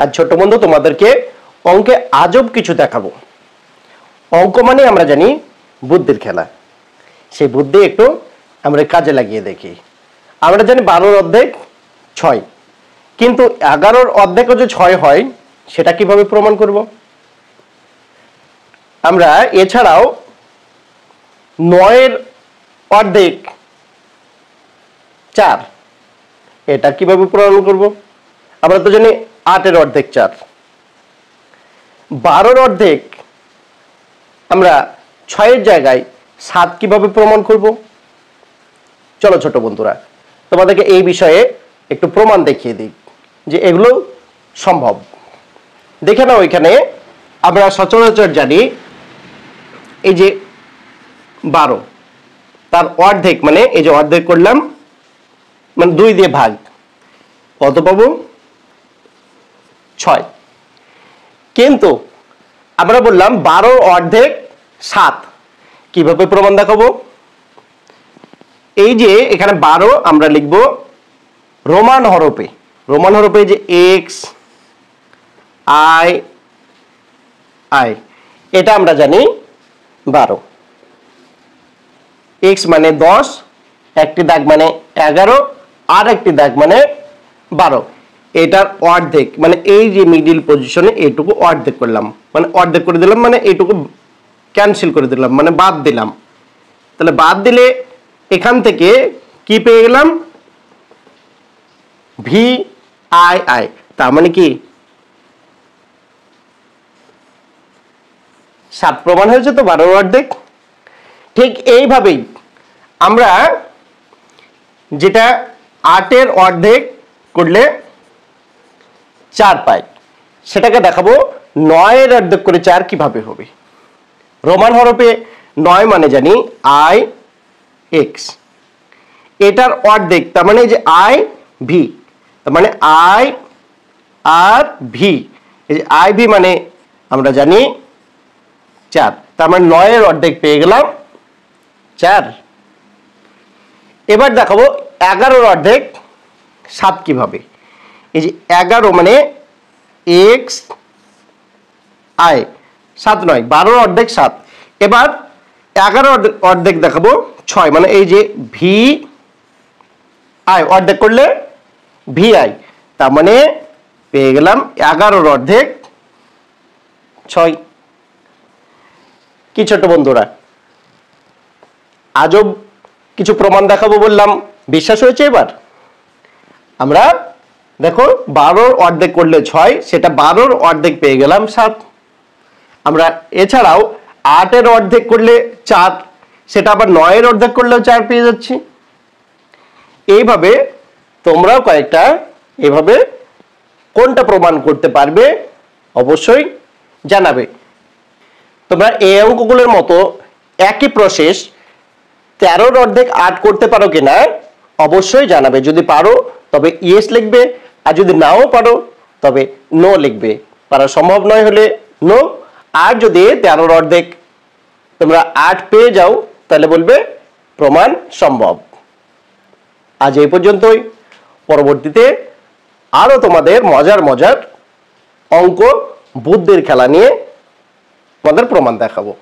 আর ছোট বন্ধু তোমাদেরকে অঙ্কে আজব কিছু দেখাবো। অঙ্ক মানে আমরা জানি বুদ্ধির খেলা, সেই বুদ্ধি একটু আমরা কাজে লাগিয়ে দেখি। আমরা জানি 12 অর্ধেক 6, কিন্তু 11 অর্ধেকও যে 6 হয় সেটা কিভাবে প্রমাণ করব? আমরা এছাড়াও 9 অর্ধেক 4 এটা কিভাবে প্রমাণ করব? আমরা তো জানি 8 অর্ধেক 4। 12 অর্ধেক আমরা 6 জায়গায় 7 কিভাবে প্রমাণ করব? চলো ছোট বন্ধুরা তোমাদেরকে এই বিষয়ে একটু প্রমাণ দেখিয়ে দিই যে এগুলো সম্ভব। দেখে নাও, এখানে আমরা সচরাচর জানি এই যে 12 তার অর্ধেক, মানে এই যে অর্ধেক করলাম মানে 2 দিয়ে ভাগ, কত পাবো? 6। কিন্তু আমরা বললাম 12 অর্ধেক 7 কিভাবে প্রমাণ দেখাবো? এই যে এখানে 12 আমরা লিখব রোমান হরফে, রোমান হরফে যে এক্স আই আই, এটা আমরা জানি 12। এক্স মানে 10, একটি দাগ মানে 11, আর একটি দাগ মানে 12। এটার অর্ধেক মানে এই যে মিডিল পজিশনে এইটুকু অর্ধেক করলাম, মানে অর্ধেক করে দিলাম, মানে এইটুকু ক্যান্সেল করে দিলাম, মানে বাদ দিলাম। তাহলে বাদ দিলে এখান থেকে কি পেয়ে গেলাম? ভি আই আই, তার মানে কি 7 প্রমাণ হয়েছে তো 12 অর্ধেক। ঠিক এইভাবেই আমরা যেটা 8 অর্ধেক করলে 4 পাই, সেটাকে দেখাবো 9 অর্ধেক করে 4 কিভাবে হবে। রোমান হরফে 9 মানে জানি আই এক্স, এটার অর্ধেক তার মানে যে আই ভি, তার মানে আই আর ভি, এই যে আই ভি মানে আমরা জানি 4, তার মানে 9 অর্ধেক পেয়ে গেলাম 4। এবার দেখাবো 11 অর্ধেক 7 কিভাবে। এই যে 11 মানে এক্স আই, 7 নয় 12 অর্ধেক 7। এবার 11 অর্ধেক দেখাবো 6, মানে এই যে ভি আই অর্ধেক করলে ভি আই, তার মানে পেয়ে গেলাম 11 অর্ধেক 6। কি ছোট বন্ধুরা, আজব কিছু প্রমাণ দেখাবো বললাম, বিশ্বাস হয়েছে? এবার আমরা দেখো 12 অর্ধেক করলে 6, সেটা 12 অর্ধেক পেয়ে গেলাম 7। আমরা এছাড়াও 8 অর্ধেক করলে 4, সেটা আবার 9 অর্ধেক করলেও 4 পেয়ে যাচ্ছি। এইভাবে তোমরাও কয়েকটা এভাবে কোনটা প্রমাণ করতে পারবে অবশ্যই জানাবে। তোমরা এই অঙ্কগুলোর মতো একই প্রসেস 13 অর্ধেক 8 করতে পারো কিনা অবশ্যই জানাবে। যদি পারো তবে ইয়েস লিখবে, আর যদি নাও পারো তবে নো লিখবে। পারা সম্ভব নয় হলে নো। আর যদি 13 অর্ধেক তোমরা 8 পেয়ে যাও তাহলে বলবে প্রমাণ সম্ভব। আজ এই পর্যন্তই। পরবর্তীতে আরো তোমাদের মজার মজার অঙ্ক বুদ্ধির খেলা নিয়ে তোমাদের প্রমাণ দেখাবো।